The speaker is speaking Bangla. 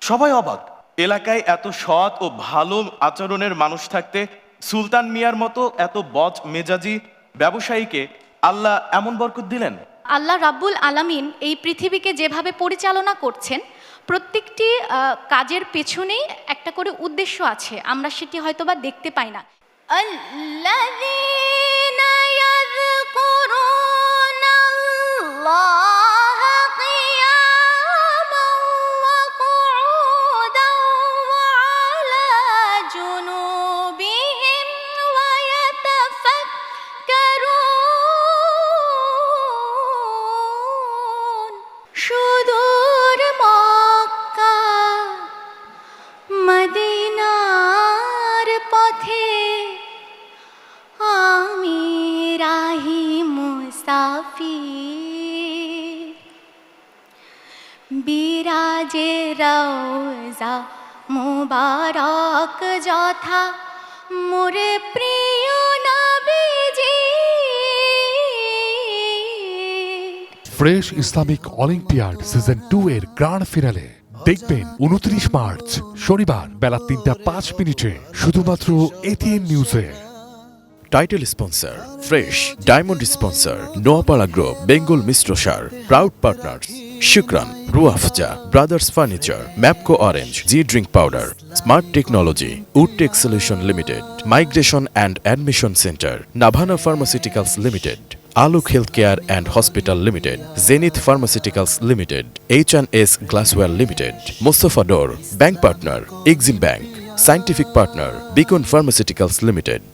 সবাই অবাক। এলাকায় এত সৎ ও ভালো আচরণের মানুষ থাকতে সুলতান মিয়ার মতো এত বদ মেজাজি ব্যবসায়ীকে আল্লাহ এমন বরকত দিলেন। আল্লাহ রাব্বুল আলামিন এই পৃথিবীকে যেভাবে পরিচালনা করছেন, প্রত্যেকটি কাজের পেছনেই একটা করে উদ্দেশ্য আছে, আমরা সেটি হয়তোবা দেখতে পাই না। আল্লাযীনা ইয়াযকুরুনাল্লাহা কিয়ামান ওয়া কুউদান ওয়া আলা জুনুবিহিম ওয়া ইয়াতাফাক্কারুন। সুদূর মক্কা মদিনার পথে আমি রাহি মুসাফির, বিরাজে রওজা মুবারক যথা মোর প্রিয় নবীজি। ফ্রেশ ইসলামিক অলিম্পিয়াড সিজন 2 এর গ্র্যান্ড ফিনালে দেখবেন 29 মার্চ শনিবার বেলা 3:05 শুধুমাত্র এটিএন নিউজে। Title sponsor Fresh, diamond sponsor Noapara group, Bengal মিশ্র সার, proud partners Shukran, Roohafza brothers furniture, Mapco orange, G drink powder, smart technology, Woodtech solution limited, migration and admission centre, Navana pharmaceuticals limited, Alok health care and hospital limited, Zenith pharmaceuticals limited, H&S glassware limited, Mostafa door, bank partner Exim bank, scientific partner Beacon pharmaceuticals limited.